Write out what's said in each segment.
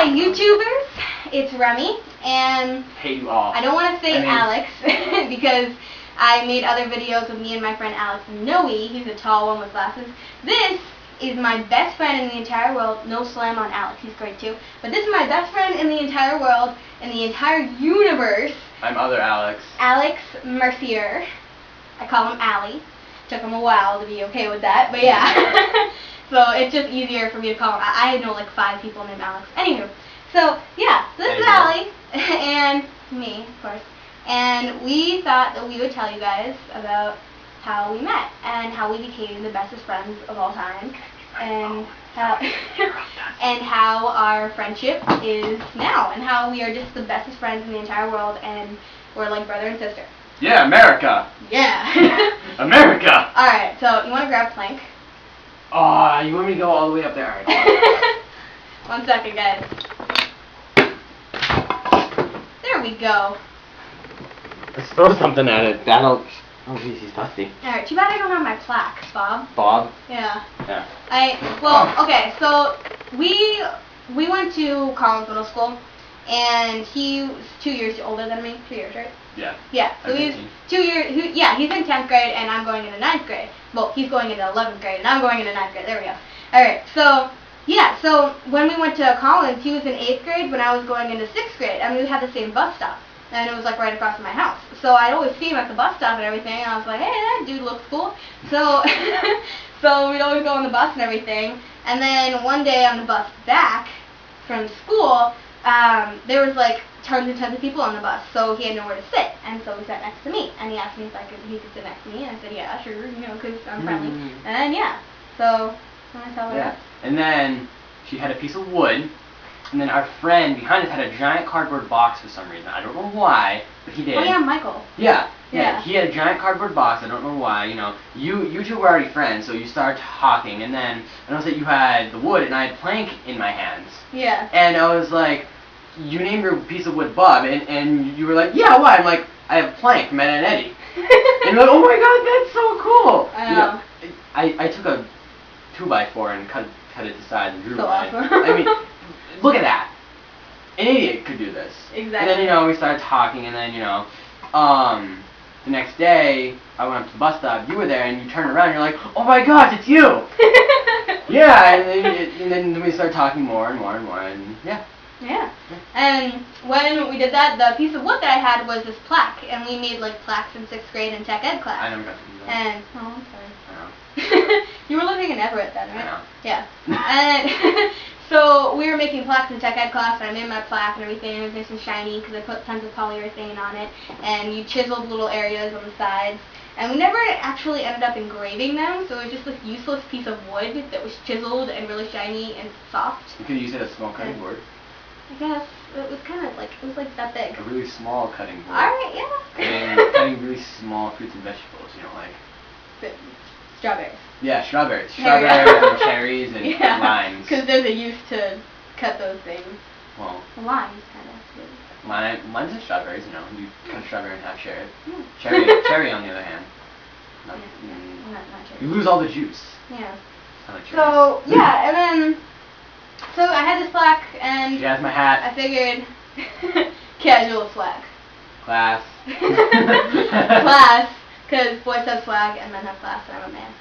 Hi, YouTubers. It's Remy, and Hey, you all. I don't want to say Alex because I made other videos with me and my friend Alex Noe. He's a tall one with glasses. This is my best friend in the entire world. No slam on Alex, he's great too. But this is my best friend in the entire world, in the entire universe. I'm other Alex. Alex Mercier. I call him Aley. Took him a while to be okay with that, but yeah. So it's just easier for me to call him. I know like 5 people named Alex. Anywho, so yeah, so this is Aley and me, of course. And we thought that we would tell you guys about how we met and how we became the bestest friends of all time, and how our friendship is now, and how we are just the bestest friends in the entire world, and we're like brother and sister. Yeah, America. Yeah. America. All right, so you want to grab plank? Oh, you want me to go all the way up there? All right. 1 second, guys. There we go. Let's throw something at it. That'll... Oh, geez, he's dusty. Alright, too bad I don't have my plaque, Bob. Bob? Yeah. Yeah. Okay, so we went to Collins Middle School, and he was 2 years older than me. 2 years, right? Yeah. Yeah, so he's 2 years, he's in 10th grade, and I'm going into 9th grade. Well, he's going into 11th grade, and I'm going into 9th grade. There we go. Alright, so, yeah, so when we went to Collins, he was in 8th grade when I was going into 6th grade, and we had the same bus stop. And it was like right across from my house. So I'd always see him at the bus stop and everything, and I was like, hey, that dude looks cool. So so we'd always go on the bus and everything. And then one day on the bus back from school, there was like tons and tons of people on the bus, so he had nowhere to sit. And so he sat next to me, and he asked me if he could sit next to me, and I said, yeah, sure, you know, because I'm friendly. And yeah, so I tell her that. And then she had a piece of wood. And then our friend behind us had a giant cardboard box for some reason. I don't know why, but he did. Oh yeah, Michael. Yeah. He had a giant cardboard box. I don't know why. You know, you two were already friends, so you started talking. And then I noticed that you had the wood, and I had plank in my hands. Yeah. And I was like, you named your piece of wood Bob, and you were like, yeah, why? I'm like, I have plank from Ed and Eddie. And you're like, oh my God, that's so cool. I know. You know, I took a 2x4 and cut it to size and drew so on it. Awesome. I mean. Look at that. An idiot could do this. Exactly. And then, you know, we started talking, and then, you know, the next day, I went up to the bus stop, you were there, and you turned around, and you're like, oh my gosh, it's you! Yeah, and then we started talking more and more and more, and yeah. Yeah. And when we did that, the piece of wood that I had was this plaque, and we made, like, plaques in 6th grade in tech ed class. I never got to do that. And, oh, I'm sorry. I know. You were living in Everett then, right? I know. Yeah. And so we were making plaques in tech ed class, and I made my plaque and everything. It was nice and shiny because I put tons of polyurethane on it, and you chiseled little areas on the sides. And we never actually ended up engraving them, so it was just this useless piece of wood that was chiseled and really shiny and soft. You could use it as a small cutting board. I guess. It was kind of like, it was like that big. A really small cutting board. Alright, yeah. Cutting really small fruits and vegetables, you know, like... Strawberries. Yeah, strawberries. Strawberries and cherries and limes. Because there's a use to cut those things. Well, limes, kind of. Limes and strawberries, you know. You cut a strawberry and half share it. Yeah. Cherry, on the other hand. Not cherry. You lose all the juice. Yeah. I like cherries. So, yeah, and then... So I had this plaque, and... She has my hat. I figured... casual swag. Class. Class. Because boys have swag and men have class, and I'm a man.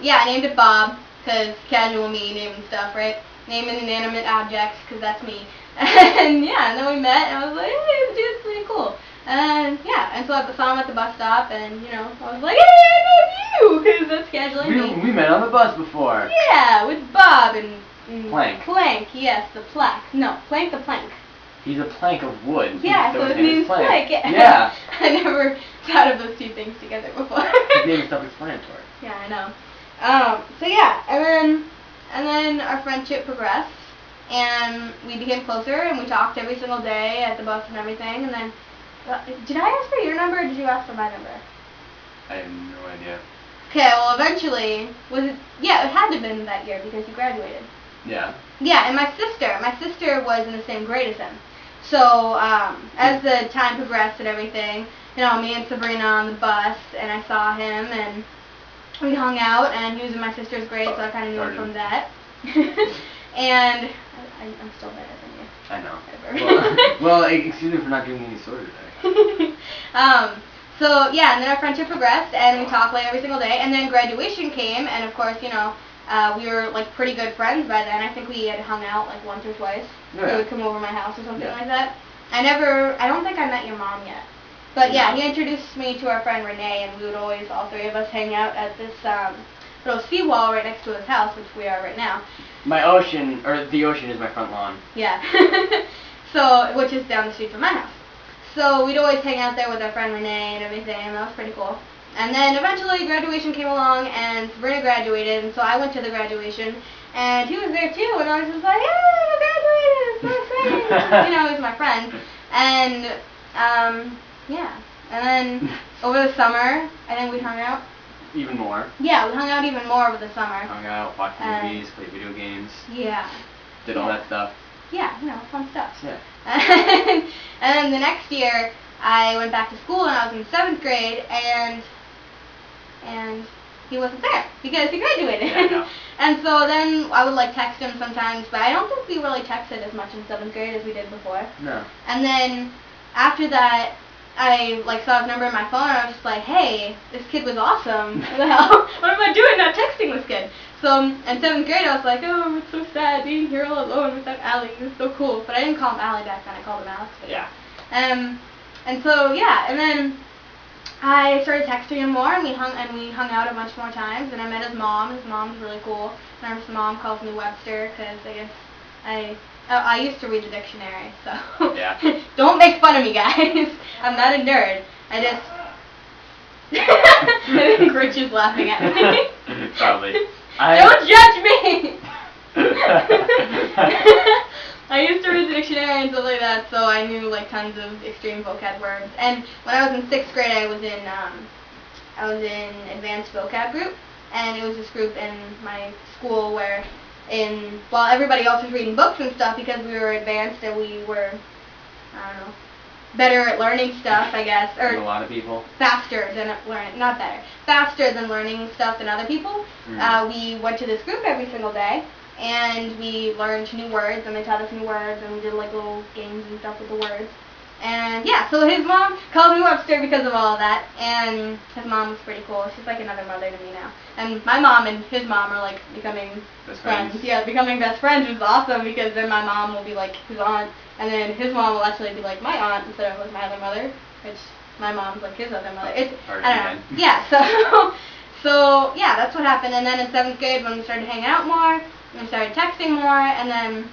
Yeah, I named it Bob, because casual me naming stuff, right? Naming inanimate objects, because that's me. And yeah, and then we met, and I was like, hey, this dude's pretty cool. And yeah, and so I saw him at the bus stop, and you know, I was like, hey, I know you, because that's casually me. We met on the bus before. Yeah, with Bob and Plank. Plank, yes, the plaque. No, Plank the plank. He's a plank of wood. Yeah, so his name's Plank. Yeah. I never thought of those two things together before. His name is self-explanatory. Yeah, I know. So yeah, and then our friendship progressed, and we became closer, and we talked every single day at the bus and everything, and then, did I ask for your number, or did you ask for my number? I have no idea. Okay, well eventually, it had to have been that year, because you graduated. Yeah. Yeah, and my sister was in the same grade as him. So, as the time progressed and everything, you know, me and Sabrina on the bus, and I saw him, and we hung out, and he was in my sister's grade, so I kind of knew him from that. and I'm still better than you. I know. Well, excuse me for not giving any soda today. So yeah, and then our friendship progressed, and we talked like every single day. And then graduation came, and of course, we were like pretty good friends by then. I think we had hung out like once or twice. Yeah. He would come over my house or something like that. I don't think I met your mom yet. But yeah, he introduced me to our friend Renee, and we would always, all three of us, hang out at this little seawall right next to his house, which we are right now. The ocean is my front lawn. Yeah. So, which is down the street from my house. So we'd always hang out there with our friend Renee and everything, and that was pretty cool. And then eventually graduation came along, and Sabrina graduated, and so I went to the graduation, and he was there too, and I was just like, hey, you graduated, it's so exciting. He was my friend. And, yeah. And then over the summer, I think we hung out. Even more. Yeah, we hung out even more over the summer. Hung out, watched movies, played video games. Yeah. Did all that stuff. Yeah, fun stuff. Yeah. And then the next year, I went back to school, and I was in 7th grade, and he wasn't there because he graduated. Yeah, I know. And so then I would like text him sometimes, but I don't think we really texted as much in 7th grade as we did before. No. And then after that, I like saw his number in my phone, and I was just like, hey, this kid was awesome. What the hell? What am I doing not texting this kid? So in 7th grade, I was like, oh, it's so sad being here all alone without Aley. It was so cool. But I didn't call him Aley back then. I called him Alex. Yeah. And so yeah, and then I started texting him more, and we hung out a bunch more times. And I met his mom. His mom's really cool. And his mom calls me Webster because I guess I used to read the dictionary. So yeah. Don't make fun of me, guys. I'm not a nerd. I think Rich is laughing at me. Probably. Don't judge me! I used to read the dictionary and stuff like that, so I knew like tons of extreme vocab words. And when I was in 6th grade, I was in advanced vocab group, and it was this group in my school where while everybody else was reading books and stuff because we were advanced and we were, I don't know, better at learning stuff, I guess, or a lot of people. Faster than learning stuff than other people. We went to this group every single day, and we learned new words, and they taught us new words, and we did like little games and stuff with the words. And yeah, so his mom called me Webster because of all of that, and his mom was pretty cool. She's like another mother to me now. And my mom and his mom are like becoming best friends. Yeah, becoming best friends, which is awesome because then my mom will be like his aunt, and then his mom will actually be like my aunt instead of like my other mother, which my mom's like his other mother. I don't know. Yeah, so yeah, that's what happened. And then in 7th grade when we started hanging out more, we started texting more, and then,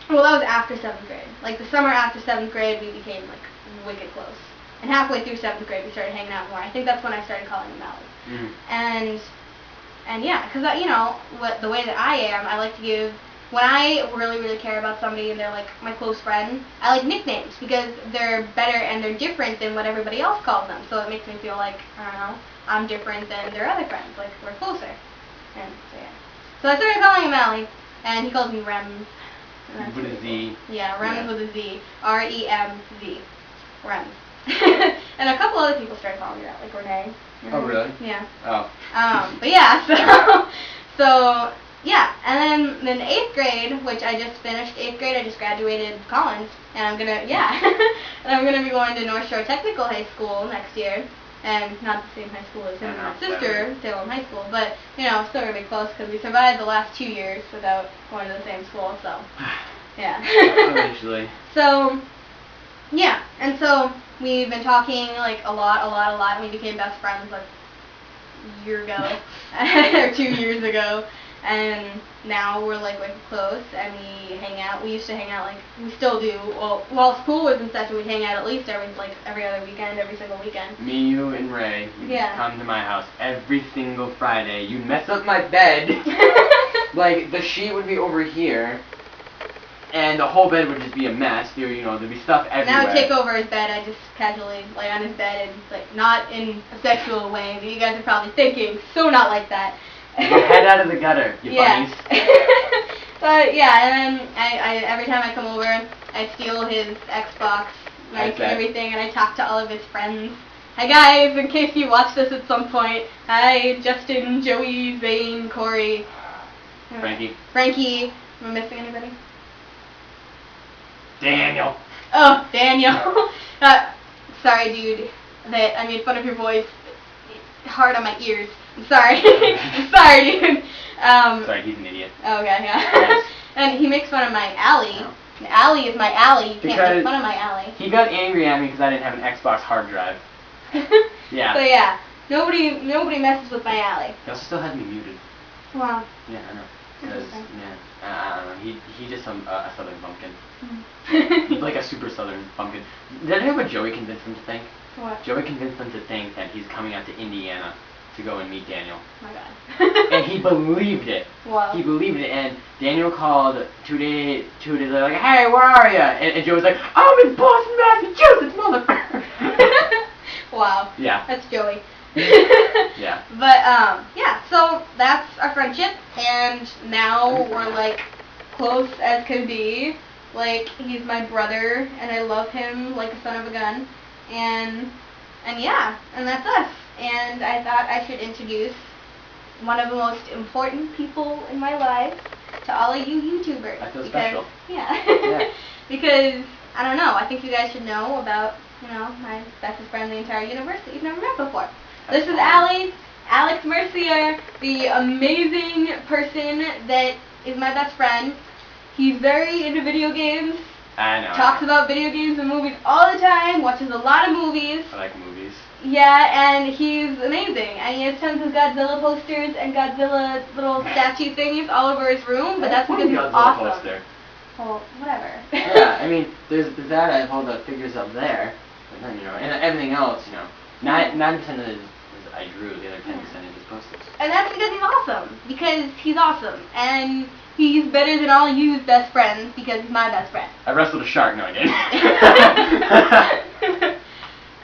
well, that was after 7th grade. Like the summer after 7th grade, we became like wicked close. And halfway through 7th grade, we started hanging out more. I think that's when I started calling him Aley. And yeah, because the way that I am, I like to give, when I really, really care about somebody and they're like my close friend, I like nicknames because they're better and they're different than what everybody else calls them. So it makes me feel like, I don't know, I'm different than their other friends. Like, we're closer. And so yeah. So I started calling him Aley, and he calls me Rems. With a Z. Yeah, Rems with a Z. R-E-M-Z. Rems. And a couple other people started calling me that, like Renee. Oh, really? Yeah. Oh. But yeah, so yeah, and then 8th grade, which I just finished 8th grade, I just graduated college, and I'm gonna be going to North Shore Technical High School next year, and not the same high school as him and my sister, Salem High School, but still gonna be close because we survived the last 2 years without going to the same school, so yeah. Eventually. So yeah, and so we've been talking like a lot, and we became best friends like a year ago or 2 years ago, and now we're like wicked close, and we hang out. We used to hang out like we still do. Well, while school was in session, we'd hang out at least every other weekend, every single weekend. Me, you, and Ray would come to my house every single Friday. You'd mess up my bed. Like the sheet would be over here. And the whole bed would just be a mess. There'd be stuff everywhere. And I would take over his bed. I just casually lay on his bed and not in a sexual way, but you guys are probably thinking, so not like that. Your head out of the gutter, you bunnies. But yeah, and then I every time I come over, I steal his Xbox and everything, and I talk to all of his friends. Hi guys, in case you watch this at some point. Hi, Justin, Joey, Zane, Corey, Frankie, Am I missing anybody? Daniel. Oh, Daniel. Sorry, dude, that I made fun of your voice hard on my ears. I'm sorry. I'm sorry, dude. Sorry, he's an idiot. Okay, yeah. And he makes fun of my Aley. No. And Aley is my Aley. You can't Because make fun of my Aley. He got angry at me because I didn't have an Xbox hard drive. Yeah. So yeah, nobody messes with my Aley. He also still had me muted. Wow. Yeah, I know. Interesting. I don't know. He just a southern bumpkin. Mm. Like a super southern bumpkin. Did I know what Joey convinced him to think? What? Joey convinced him to think that he's coming out to Indiana to go and meet Daniel. Oh my God. And he believed it. Wow. He believed it, and Daniel called 2 days later, like, hey, where are you? And Joe was like, I'm in Boston, Massachusetts, motherfucker. Wow. Yeah. That's Joey. Yeah. But yeah. So that's our friendship, and now we're like close as could be. Like he's my brother, and I love him like a son of a gun, and yeah, and that's us. And I thought I should introduce one of the most important people in my life to all of you YouTubers. I feel special. Yeah. Yeah. Because, I don't know, I think you guys should know about, my bestest friend in the entire universe that you've never met before. This is Aley, Alex Mercier, the amazing person that is my best friend. He's very into video games. I know. Talks about video games and movies all the time, watches a lot of movies. I like movies. Yeah, and he's amazing. And he has tons of Godzilla posters and Godzilla little statue thingies all over his room, but that's because he's Godzilla awesome. Poster. Well, whatever. Yeah, I mean, there's that. I have all the figures up there, but then and everything else, 90% of it is I drew. The other 10% is just posters. And that's because he's awesome. Because he's awesome, and he's better than all you's best friends because he's my best friend. I wrestled a shark. No, I didn't.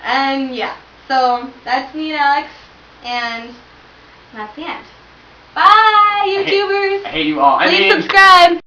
And yeah, so that's me and Alex, and that's the end. Bye, YouTubers. I hate you all. Please subscribe.